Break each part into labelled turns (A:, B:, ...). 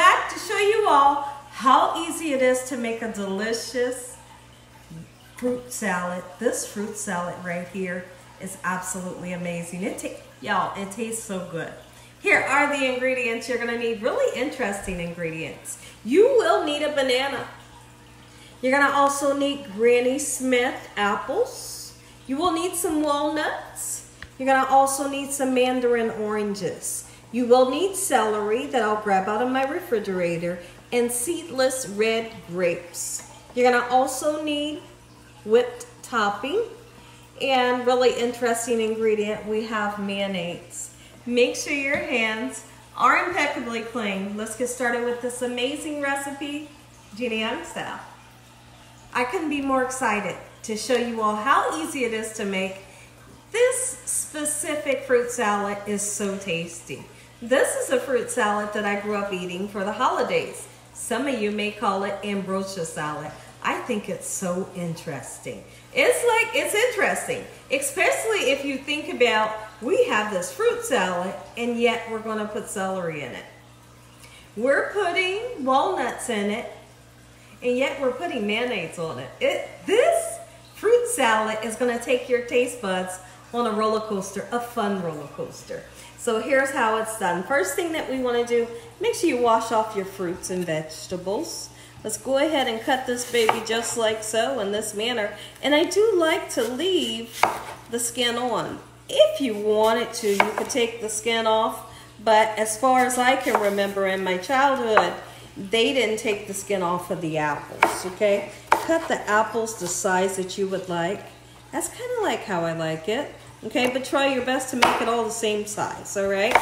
A: back to show you all how easy it is to make a delicious fruit salad. This fruit salad right here is absolutely amazing. Y'all, it tastes so good. Here are the ingredients. You're gonna need really interesting ingredients. You will need a banana. You're gonna also need Granny Smith apples. You will need some walnuts. You're gonna also need some mandarin oranges. You will need celery that I'll grab out of my refrigerator and seedless red grapes. You're gonna also need whipped topping and really interesting ingredient, we have mayonnaise. Make sure your hands are impeccably clean. Let's get started with this amazing recipe, Gina style. I couldn't be more excited to show you all how easy it is to make. This specific fruit salad is so tasty. This is a fruit salad that I grew up eating for the holidays. Some of you may call it ambrosia salad. I think it's so interesting. It's interesting, especially if you think about, we have this fruit salad and yet we're gonna put celery in it. We're putting walnuts in it and yet we're putting mayonnaise on it. This fruit salad is gonna take your taste buds on a roller coaster, a fun roller coaster. So here's how it's done. First thing that we wanna do, make sure you wash off your fruits and vegetables. Let's go ahead and cut this baby just like so, in this manner. And I do like to leave the skin on. If you wanted to, you could take the skin off, but as far as I can remember in my childhood, they didn't take the skin off of the apples, okay? Cut the apples the size that you would like. That's kind of like how I like it, okay? But try your best to make it all the same size, all right?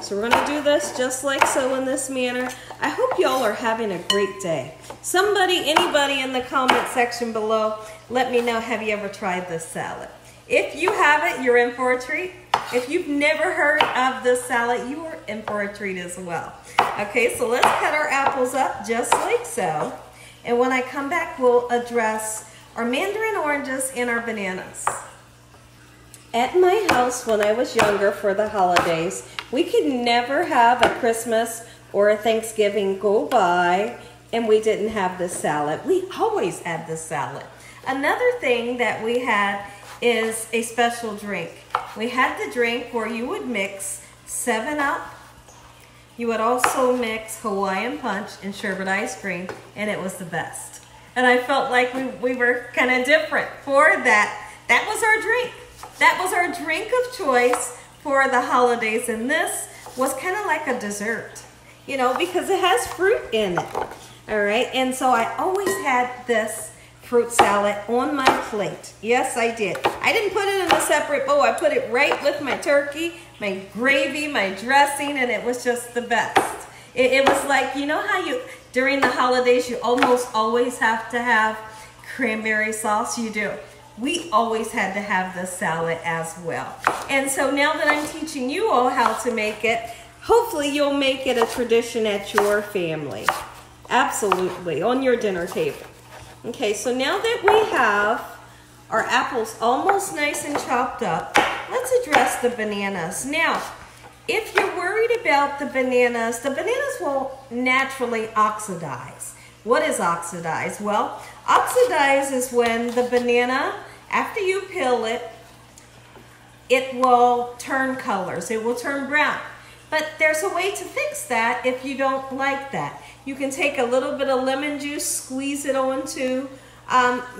A: So we're gonna do this just like so in this manner. I hope y'all are having a great day. Anybody in the comment section below, let me know, have you ever tried this salad? If you haven't, you're in for a treat. If you've never heard of this salad, you are in for a treat as well. Okay, so let's cut our apples up just like so. And when I come back, we'll address our mandarin oranges and our bananas. At my house when I was younger for the holidays, we could never have a Christmas or a Thanksgiving go by and we didn't have this salad. We always had this salad. Another thing that we had is a special drink. We had the drink where you would mix 7-Up. You would also mix Hawaiian Punch and sherbet ice cream, and it was the best. And I felt like we were kind of different for that. That was our drink. That was our drink of choice for the holidays, and this was kind of like a dessert, you know, because it has fruit in it, all right? And so I always had this fruit salad on my plate. Yes, I did. I didn't put it in a separate bowl. I put it right with my turkey, my gravy, my dressing, and it was just the best. It was like, you know how during the holidays, you almost always have to have cranberry sauce? You do. We always had to have this salad as well. And so now that I'm teaching you all how to make it, hopefully you'll make it a tradition at your family. Absolutely, on your dinner table. Okay, so now that we have our apples almost nice and chopped up, let's address the bananas. Now, if you're worried about the bananas will naturally oxidize. What is oxidize? Well, oxidize is when the banana, after you peel it, it will turn colors. It will turn brown. But there's a way to fix that if you don't like that. You can take a little bit of lemon juice, squeeze it onto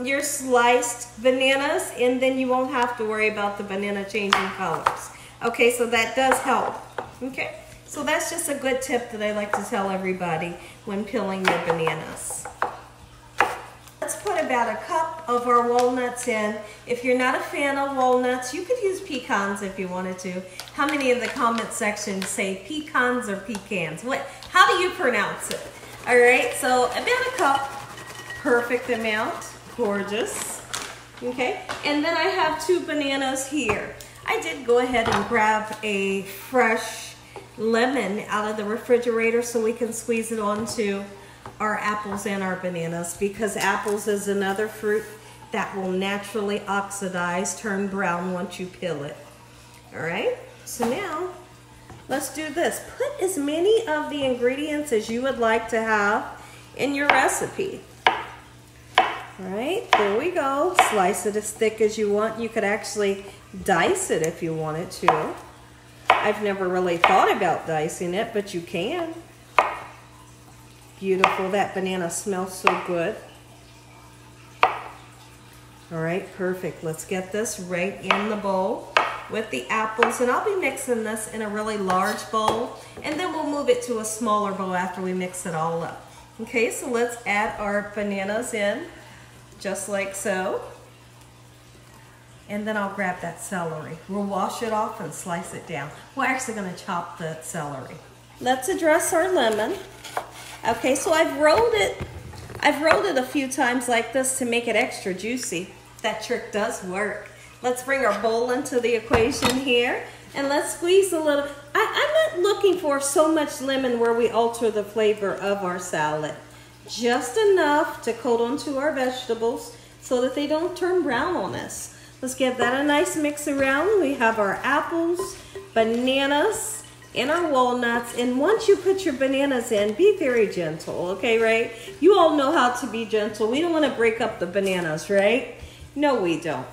A: your sliced bananas, and then you won't have to worry about the banana changing colors. Okay, so that does help. Okay, so that's just a good tip that I like to tell everybody when peeling your bananas. Let's put about a cup of our walnuts in. If you're not a fan of walnuts, you could use pecans if you wanted to. How many in the comment section say pecans or pecans? How do you pronounce it? All right, so about a cup, perfect amount, gorgeous. Okay, and then I have 2 bananas here. I did go ahead and grab a fresh lemon out of the refrigerator so we can squeeze it onto our apples and our bananas, because apples is another fruit that will naturally oxidize, turn brown once you peel it. All right, so now let's do this. Put as many of the ingredients as you would like to have in your recipe. All right, there we go. Slice it as thick as you want. You could actually dice it if you wanted to. I've never really thought about dicing it, but you can. Beautiful, that banana smells so good. All right, perfect. Let's get this right in the bowl with the apples. And I'll be mixing this in a really large bowl, and then we'll move it to a smaller bowl after we mix it all up. Okay, so let's add our bananas in, just like so. And then I'll grab that celery. We'll wash it off and slice it down. We're actually gonna chop the celery. Let's address our lemon. Okay, so I've rolled it a few times like this to make it extra juicy. That trick does work. Let's bring our bowl into the equation here, and let's squeeze a little. I'm not looking for so much lemon where we alter the flavor of our salad. Just enough to coat onto our vegetables so that they don't turn brown on us. Let's give that a nice mix around. We have our apples, bananas, and our walnuts. And once you put your bananas in, be very gentle, okay, right? You all know how to be gentle. We don't want to break up the bananas, right? No, we don't.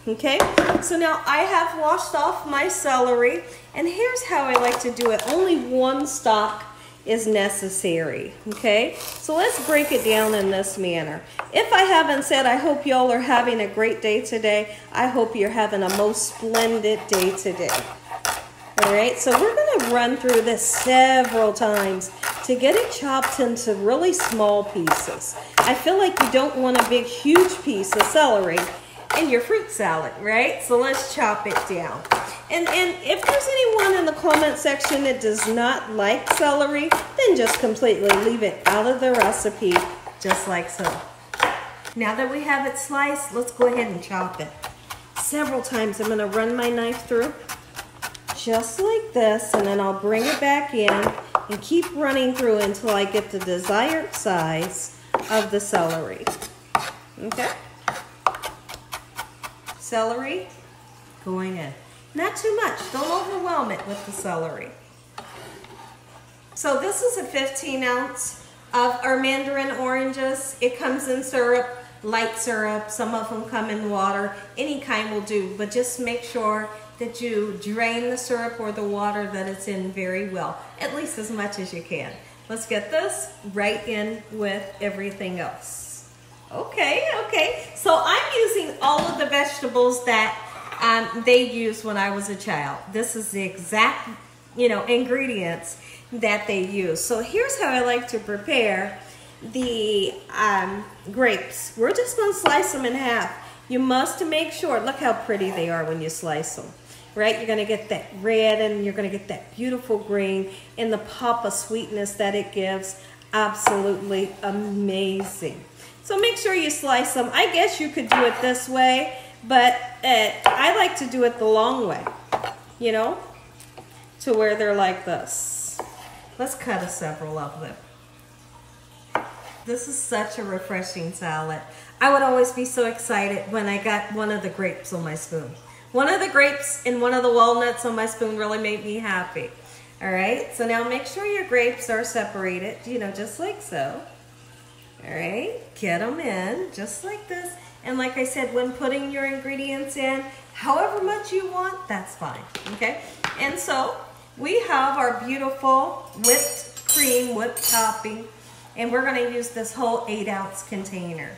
A: Okay, so now I have washed off my celery, and here's how I like to do it. Only one stalk is necessary, okay? So let's break it down in this manner. If I haven't said, I hope y'all are having a great day today. I hope you're having a most splendid day today. All right, so we're gonna run through this several times to get it chopped into really small pieces. I feel like you don't want a big, huge piece of celery in your fruit salad, right? So let's chop it down. And if there's anyone in the comment section that does not like celery, then just completely leave it out of the recipe, just like so. Now that we have it sliced, let's go ahead and chop it. Several times I'm gonna run my knife through, just like this, and then I'll bring it back in and keep running through until I get the desired size of the celery. Okay? Celery going in. Not too much. Don't overwhelm it with the celery. So this is a 15 ounce of our mandarin oranges. It comes in syrup, light syrup. Some of them come in water. Any kind will do, but just make sure that you drain the syrup or the water that it's in very well, at least as much as you can. Let's get this right in with everything else. Okay. So I'm using all of the vegetables that they used when I was a child. This is the exact, ingredients that they use. So here's how I like to prepare the grapes. We're just gonna slice them in half. You must make sure, look how pretty they are when you slice them, right? You're gonna get that red and you're gonna get that beautiful green and the pop of sweetness that it gives. Absolutely amazing. So make sure you slice them. I guess you could do it this way, but I like to do it the long way, to where they're like this. Let's cut several of them. This is such a refreshing salad. I would always be so excited when I got one of the grapes on my spoon. One of the grapes and one of the walnuts on my spoon really made me happy. All right, so now make sure your grapes are separated, just like so. All right, get them in just like this. And like I said, when putting your ingredients in, however much you want, that's fine, okay? And so we have our beautiful whipped cream, whipped topping, and we're gonna use this whole 8-ounce container.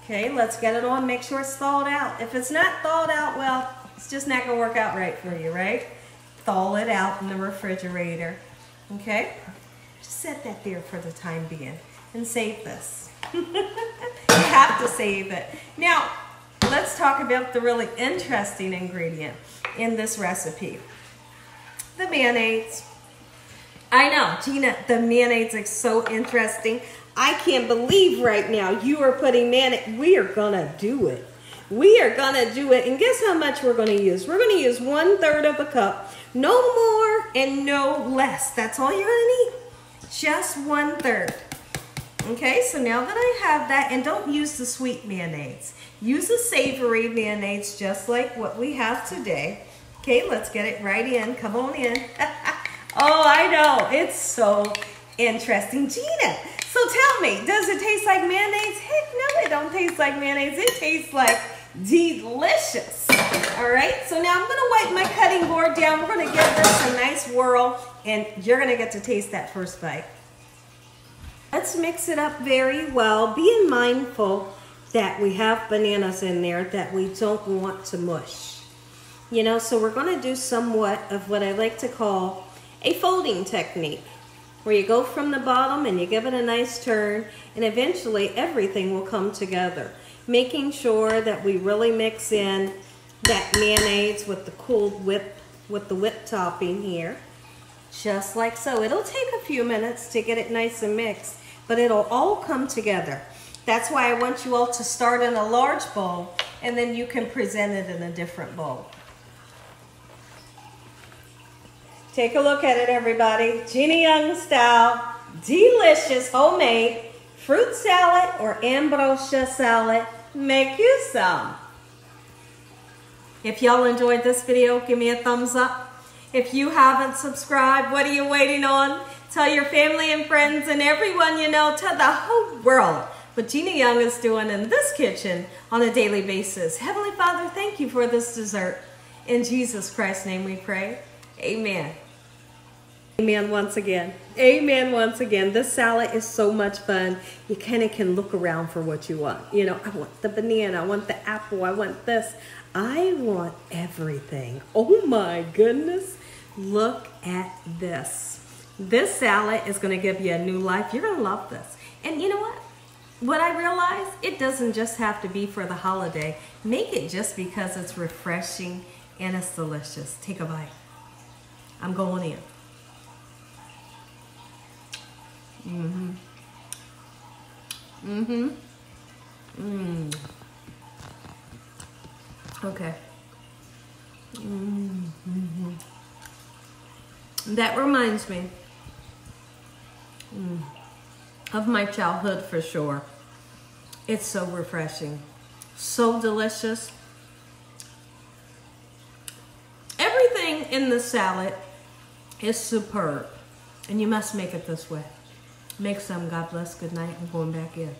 A: Okay, let's get it on, make sure it's thawed out. If it's not thawed out, well, it's just not gonna work out right for you, right? Thaw it out in the refrigerator, okay? Just set that there for the time being and save this. You have to save it. Now, let's talk about the really interesting ingredient in this recipe. The mayonnaise. I know, Gina, the mayonnaise is so interesting. I can't believe right now you are putting mayonnaise. We are gonna do it. We are gonna do it. And guess how much we're gonna use? We're gonna use 1/3 of a cup. No more and no less. That's all you're gonna need. Just 1/3. Okay, so now that I have that, and don't use the sweet mayonnaise. Use a savory mayonnaise just like what we have today. Okay, let's get it right in. Come on in. Oh, I know. It's so interesting. Gina, so tell me, does it taste like mayonnaise? Heck no, it don't taste like mayonnaise. It tastes like delicious. All right, so now I'm gonna wipe my cutting board down. We're gonna give this a nice whirl, and you're gonna get to taste that first bite. Let's mix it up very well, being mindful that we have bananas in there that we don't want to mush. You know, so we're gonna do somewhat of what I like to call a folding technique, where you go from the bottom and you give it a nice turn, and eventually everything will come together. Making sure that we really mix in that mayonnaise with the cooled whip, with the whipped topping here, just like so. It'll take a few minutes to get it nice and mixed, but it'll all come together. That's why I want you all to start in a large bowl, and then you can present it in a different bowl. Take a look at it, everybody. Gina Young style, delicious homemade fruit salad or ambrosia salad. Make you some. If y'all enjoyed this video, give me a thumbs up. If you haven't subscribed, what are you waiting on? Tell your family and friends and everyone you know, tell the whole world what Gina Young is doing in this kitchen on a daily basis. Heavenly Father, thank you for this dessert. In Jesus Christ's name we pray. Amen. Amen once again. Amen once again. This salad is so much fun. You kind of can look around for what you want. You know, I want the banana, I want the apple, I want this. I want everything. Oh my goodness. Look at this. This salad is going to give you a new life. You're going to love this. And you know what? What I realized, it doesn't just have to be for the holiday. Make it just because it's refreshing and it's delicious. Take a bite. I'm going in. Mm-hmm. Mm-hmm. Mm. Okay. Mm-hmm. That reminds me of my childhood for sure. It's so refreshing, so delicious. Everything in the salad is superb, and you must make it this way. Make some. God bless. Good night. I'm going back in.